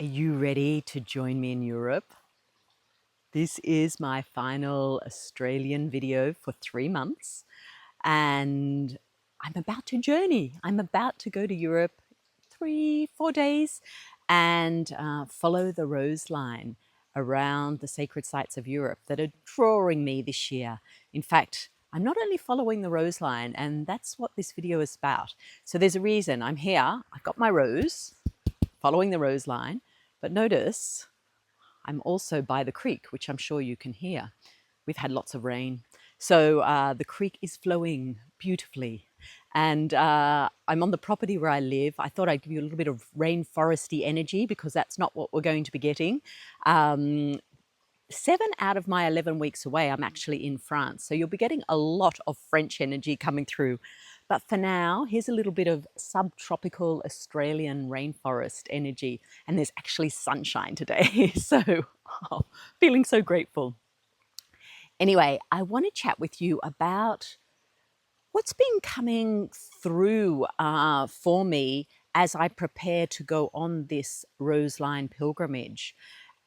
Are you ready to join me in Europe? This is my final Australian video for 3 months, and I'm about to journey. I'm about to go to Europe 3-4 days and follow the Rose Line around the sacred sites of Europe that are drawing me this year. In fact, I'm not only following the Rose Line, and that's what this video is about. So there's a reason I'm here. I've got my rose, following the Rose Line, but notice I'm also by the creek, which I'm sure you can hear. We've had lots of rain. So the creek is flowing beautifully. And I'm on the property where I live. I thought I'd give you a little bit of rainforesty energy because that's not what we're going to be getting. 7 out of my 11 weeks away, I'm actually in France. So you'll be getting a lot of French energy coming through. But for now, here's a little bit of subtropical Australian rainforest energy. And there's actually sunshine today. So feeling so grateful. Anyway, I want to chat with you about what's been coming through for me as I prepare to go on this Rose Line pilgrimage.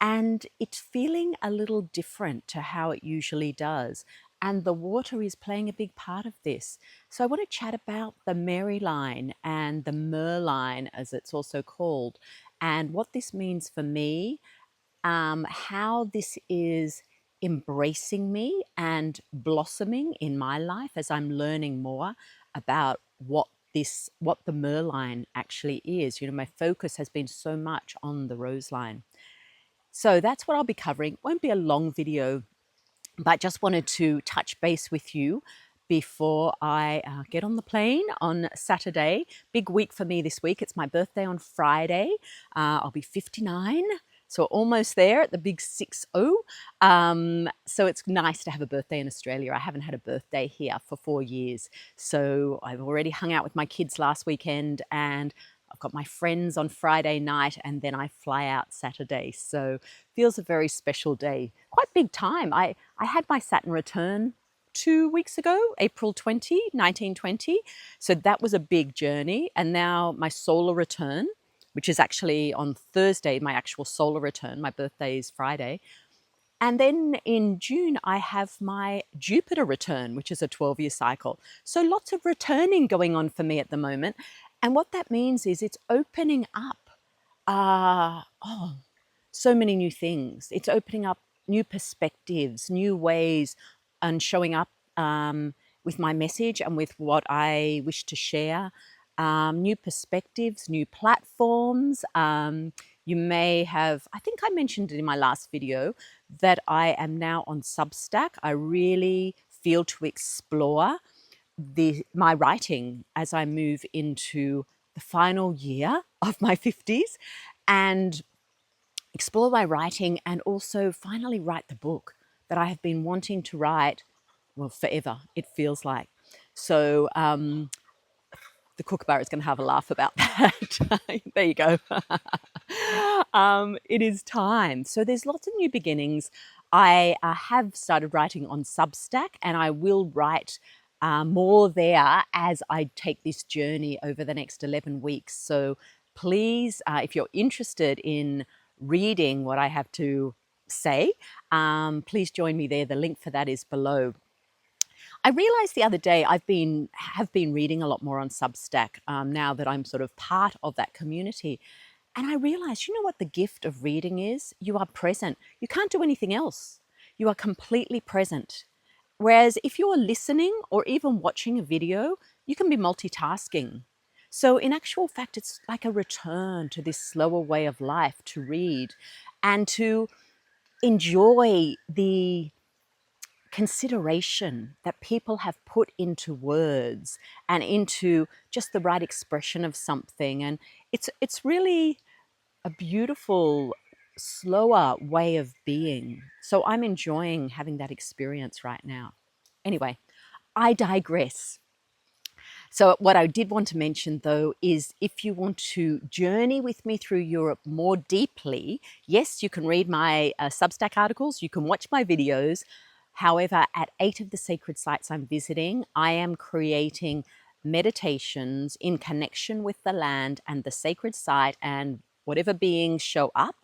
And it's feeling a little different to how it usually does. And the water is playing a big part of this. So I want to chat about the Mer Line and the Mer Line, as it's also called, and what this means for me, how this is embracing me and blossoming in my life as I'm learning more about what the Mer Line actually is. You know, my focus has been so much on the Rose Line. So that's what I'll be covering. It won't be a long video, but just wanted to touch base with you before I get on the plane on Saturday. Big week for me this week. It's my birthday on Friday. I'll be 59. So almost there at the big 60. So it's nice to have a birthday in Australia. I haven't had a birthday here for 4 years. So I've already hung out with my kids last weekend, and I've got my friends on Friday night, and then I fly out Saturday. So feels a very special day. Quite big time. I had my Saturn return 2 weeks ago, April 1920. So that was a big journey. And now my solar return, which is actually on Thursday, my actual solar return. My birthday is Friday. And then in June, I have my Jupiter return, which is a 12-year cycle. So lots of returning going on for me at the moment. And what that means is it's opening up, so many new things. It's opening up new perspectives, new ways, and showing up with my message and with what I wish to share. New perspectives, new platforms. You may have, I think I mentioned it in my last video, that I am now on SUBSTACK. I really feel to explore my writing as I move into the final year of my 50s and explore my writing and also finally write the book that I have been wanting to write, well, forever, it feels like. So the kookaburra is going to have a laugh about that. There you go. It is time. So there's lots of new beginnings. I have started writing on SUBSTACK, and I will write more there as I take this journey over the next 11 weeks. So please, if you're interested in reading what I have to say, please join me there. The link for that is below. I realized the other day have been reading a lot more on SUBSTACK now that I'm sort of part of that community. And I realized, you know what the gift of reading is? You are present. You can't do anything else. You are completely present. Whereas if you're listening or even watching a video, you can be multitasking. So in actual fact, it's like a return to this slower way of life to read and to enjoy the consideration that people have put into words and into just the right expression of something. And it's really a beautiful, slower way of being. So I'm enjoying having that experience right now. Anyway, I digress. So what I did want to mention, though, is if you want to journey with me through Europe more deeply, yes, you can read my SUBSTACK articles, you can watch my videos. However, at 8 of the sacred sites I'm visiting, I am creating meditations in connection with the land and the sacred site and whatever beings show up.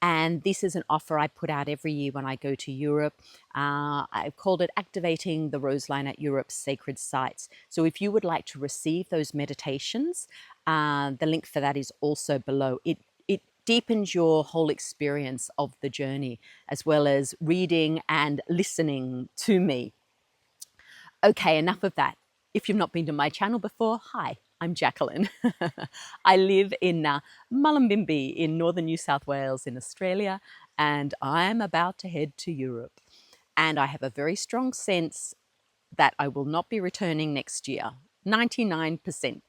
And this is an offer I put out every year when I go to Europe. I've called it Activating the Rose Line at Europe's Sacred Sites. So if you would like to receive those meditations, the link for that is also below. It deepens your whole experience of the journey, as well as reading and listening to me. Okay, enough of that. If you've not been to my channel before, hi, I'm Jacqueline. I live in Mullumbimby in northern New South Wales in Australia, and I'm about to head to Europe. And I have a very strong sense that I will not be returning next year, 99%.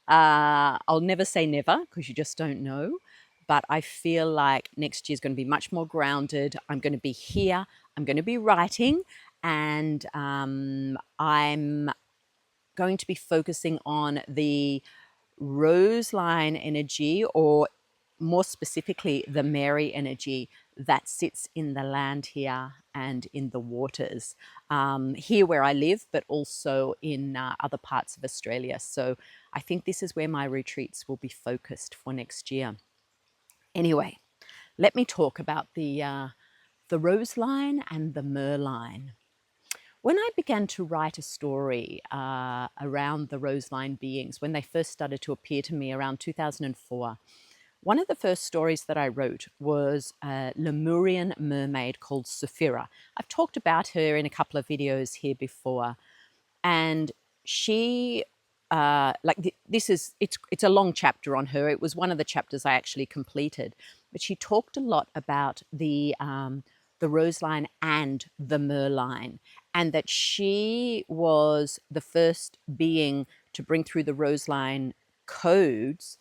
I'll never say never because you just don't know, but I feel like next year is going to be much more grounded. I'm going to be here, I'm going to be writing, and I'm going to be focusing on the Rose Line energy, or more specifically, the Mary energy that sits in the land here and in the waters here where I live, but also in other parts of Australia. So I think this is where my retreats will be focused for next year. Anyway, let me talk about the Rose Line and the Mer Line. When I began to write a story around the Rose Line beings, when they first started to appear to me around 2004, one of the first stories that I wrote was a Lemurian mermaid called Saphira. I've talked about her in a couple of videos here before, and she, it's a long chapter on her. It was one of the chapters I actually completed, but she talked a lot about the Rose Line and the Mer Line, and that she was the first being to bring through the Rose Line codes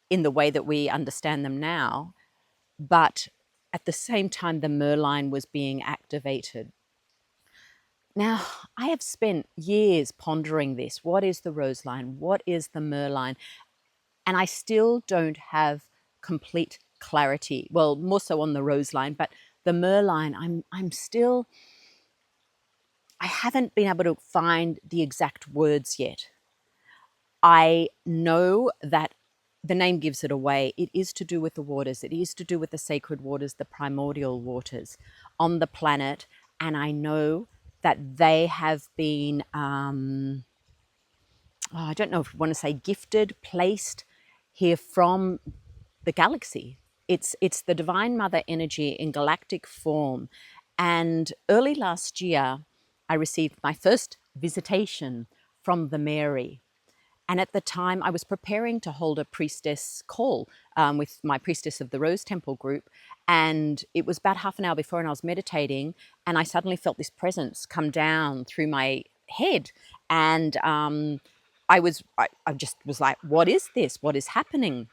in the way that we understand them now, but at the same time the Mer Line was being activated. Now, I have spent years pondering this. What is the Rose Line? What is the Mer Line? And I still don't have complete clarity. Well, more so on the Rose Line, but the Mer Line, I haven't been able to find the exact words yet. I know that the name gives it away. It is to do with the waters. It is to do with the sacred waters, the primordial waters on the planet. And I know that they have been, I don't know if you want to say gifted, placed here from the galaxy. It's the Divine Mother energy in galactic form. And early last year, I received my first visitation from the Mary. And at the time, I was preparing to hold a priestess call with my Priestess of the Rose Temple group. And it was about half an hour before, and I was meditating, and I suddenly felt this presence come down through my head. And I just was like, what is this? What is happening?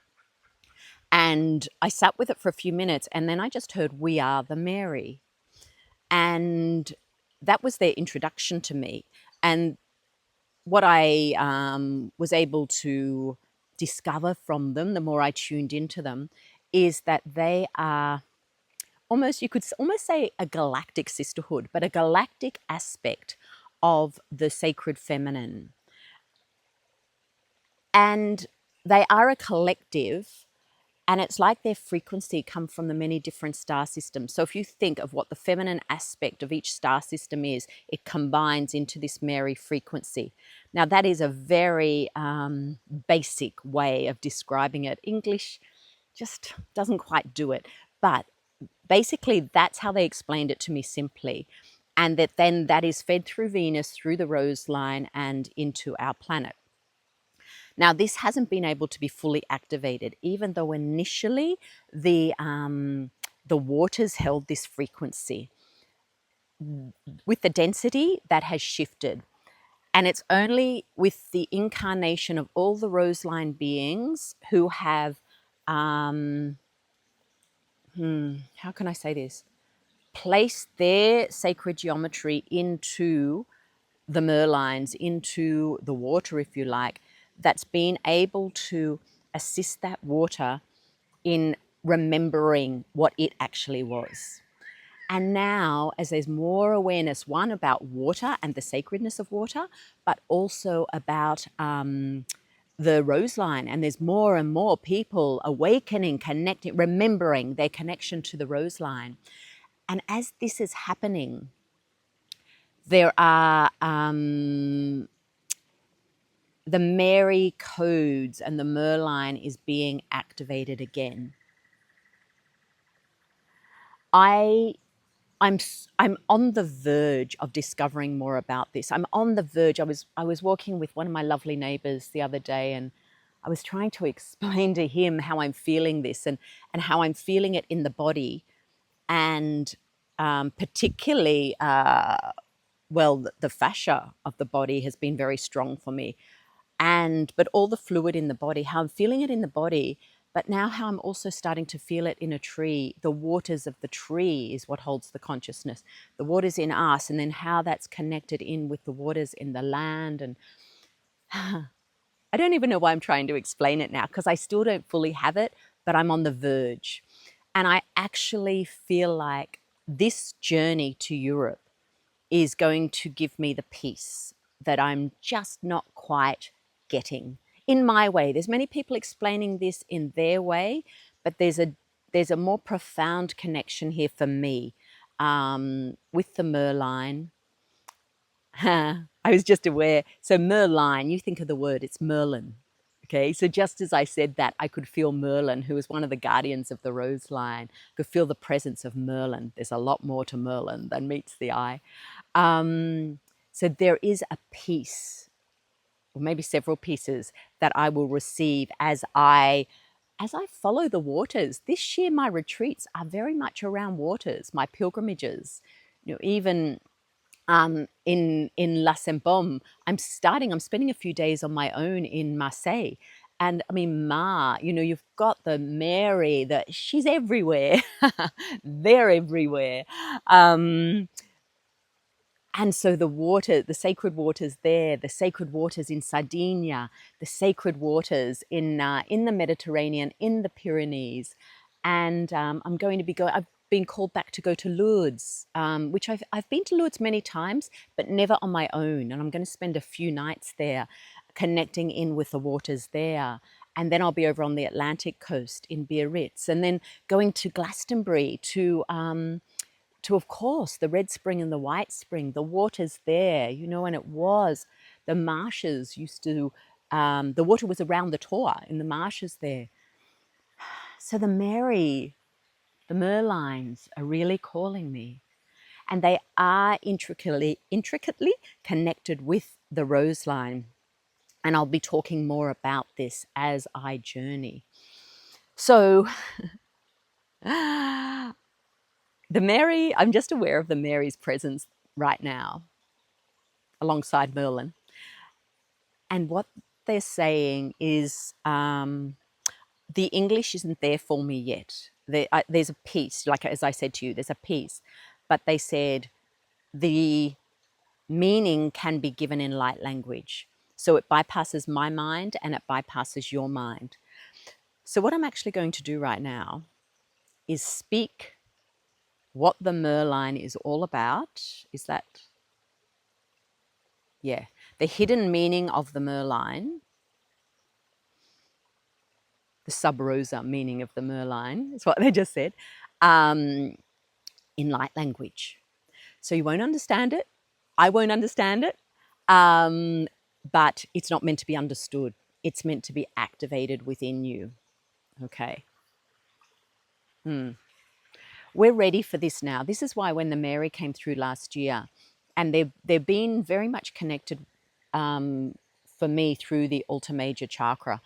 And I sat with it for a few minutes, and then I just heard, "We are the Mary." And that was their introduction to me. And what I was able to discover from them, the more I tuned into them, is that they are you could almost say a galactic sisterhood, but a galactic aspect of the sacred feminine. And they are a collective, and it's like their frequency come from the many different star systems. So if you think of what the feminine aspect of each star system is, it combines into this Mary frequency. Now, that is a very basic way of describing it. English just doesn't quite do it. But basically, that's how they explained it to me simply. And that then that is fed through Venus, through the Rose Line, and into our planet. Now, this hasn't been able to be fully activated, even though initially the waters held this frequency. With the density, that has shifted. And it's only with the incarnation of all the Rose Line beings who have, how can I say this? Placed their sacred geometry into the Mer Lines, into the water, if you like, that's been able to assist that water in remembering what it actually was. And now, as there's more awareness, one, about water and the sacredness of water, but also about the Rose Line, and there's more and more people awakening, connecting, remembering their connection to the Rose Line. And as this is happening, there are the Mary codes, and the Mer Line is being activated again. I'm on the verge of discovering more about this. I'm on the verge. I was walking with one of my lovely neighbors the other day, and I was trying to explain to him how I'm feeling this and how I'm feeling it in the body, and particularly, well, the fascia of the body has been very strong for me, but all the fluid in the body, how I'm feeling it in the body, but now how I'm also starting to feel it in a tree. The waters of the tree is what holds the consciousness. The waters in us, and then how that's connected in with the waters in the land. And I don't even know why I'm trying to explain it now, because I still don't fully have it, but I'm on the verge. And I actually feel like this journey to Europe is going to give me the peace that I'm just not quite getting in my way. There's many people explaining this in their way, but there's a more profound connection here for me with the Mer Line. I was just aware. So Mer Line, you think of the word, it's Merlin. Okay, so just as I said that, I could feel Merlin, who was one of the guardians of the Rose Line, could feel the presence of Merlin. There's a lot more to Merlin than meets the eye. So there is a piece, or maybe several pieces, that I will receive as I follow the waters. This year, my retreats are very much around waters, my pilgrimages. You know, even in La Sembom, I'm spending a few days on my own in Marseille. And I mean, you know, you've got the Mary, she's everywhere. They're everywhere. And so the sacred waters there, the sacred waters in Sardinia, the sacred waters in the Mediterranean, in the Pyrenees. And I'm going to be I've been called back to go to Lourdes, which I've been to Lourdes many times, but never on my own. And I'm going to spend a few nights there, connecting in with the waters there. And then I'll be over on the Atlantic coast in Biarritz, and then going to Glastonbury to, of course, the Red Spring and the White Spring, the waters there, you know, and the marshes used to, the water was around the Tor in the marshes there. So the Mer Lines are really calling me, and they are intricately connected with the Rose Line. And I'll be talking more about this as I journey. So I'm just aware of the Mary's presence right now alongside Merlin. And what they're saying is the English isn't there for me yet. There's a piece, like as I said to you, there's a piece. But they said the meaning can be given in light language. So it bypasses my mind and it bypasses your mind. So what I'm actually going to do right now is speak what the Mer Line is all about. Is that? Yeah. The hidden meaning of the Mer Line, the sub rosa meaning of the Mer Line, is what they just said, in light language. So you won't understand it. I won't understand it. But it's not meant to be understood. It's meant to be activated within you. Okay. We're ready for this now. This is why when the Mary came through last year, and they've been very much connected for me through the Alta Major chakra.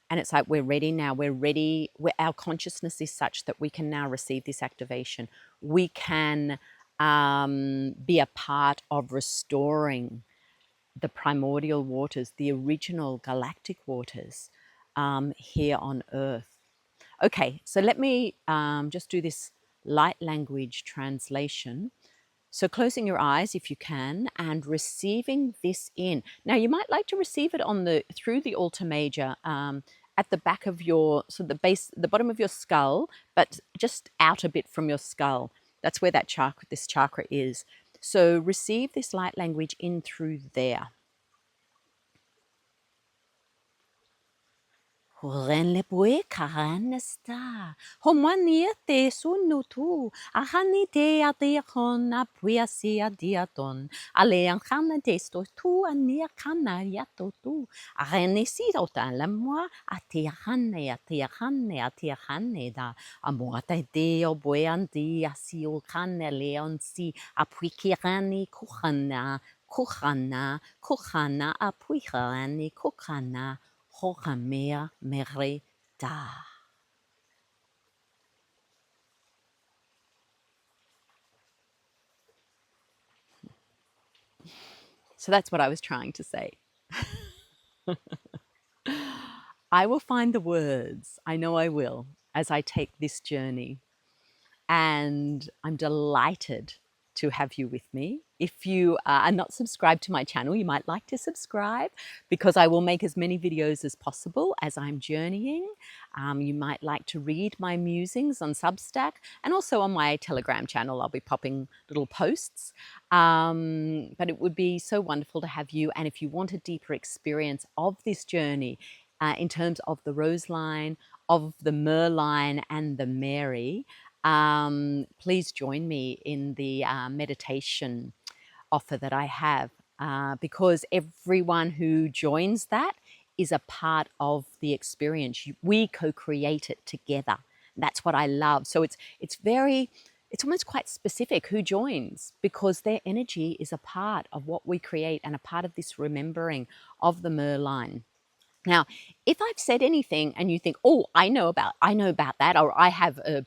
And it's like, we're ready now. We're ready. Our consciousness is such that we can now receive this activation. We can be a part of restoring the primordial waters, the original galactic waters here on Earth. Okay, so let me just do this light language translation. So closing your eyes if you can and receiving this in. Now you might like to receive it through the Alta Major at the back of the bottom of your skull, but just out a bit from your skull. That's where this chakra is. So receive this light language in through there. Huren le bue karanesta. Homania te sunutu. Ahani te adiakon apuasi adiaton. Aleankana desto tu ania kana yato tu. Arenesi ota la moi atiahane da. Amoata deo bueandi asio kane leonsi apuikirani kuhana. Kuhana apuikirani kuhana. Mer da. So that's what I was trying to say. I will find the words, I know I will, as I take this journey. And I'm delighted to have you with me. If you are not subscribed to my channel, you might like to subscribe because I will make as many videos as possible as I'm journeying. You might like to read my musings on Substack, and also on my Telegram channel I'll be popping little posts. But it would be so wonderful to have you, and if you want a deeper experience of this journey in terms of the Rose Line, of the Mer Line and the Mary, please join me in the meditation offer that I have, because everyone who joins that is a part of the experience. We co-create it together. That's what I love. So it's almost quite specific who joins, because their energy is a part of what we create and a part of this remembering of the Mer Line. Now, if I've said anything and you think, oh, I know about that, or I have a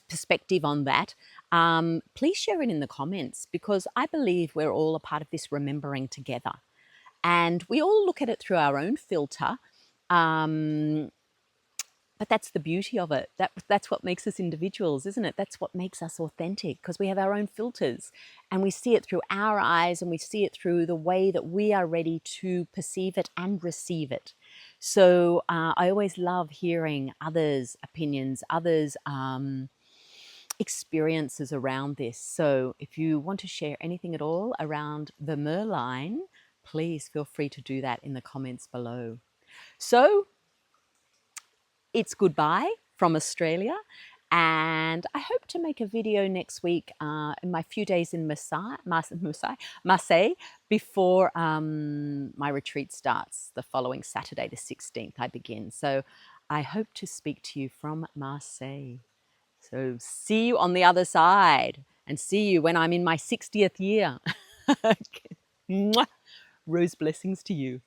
perspective on that, please share it in the comments, because I believe we're all a part of this remembering together. And we all look at it through our own filter, but that's the beauty of it. That's what makes us individuals, isn't it? That's what makes us authentic, because we have our own filters and we see it through our eyes, and we see it through the way that we are ready to perceive it and receive it. So I always love hearing others' opinions, others' experiences around this. So if you want to share anything at all around the Mer Line, please feel free to do that in the comments below. So it's goodbye from Australia, and I hope to make a video next week in my few days in Marseille before my retreat starts the following Saturday, the 16th, I begin. So I hope to speak to you from Marseille. So see you on the other side, and see you when I'm in my 60th year. Rose blessings to you.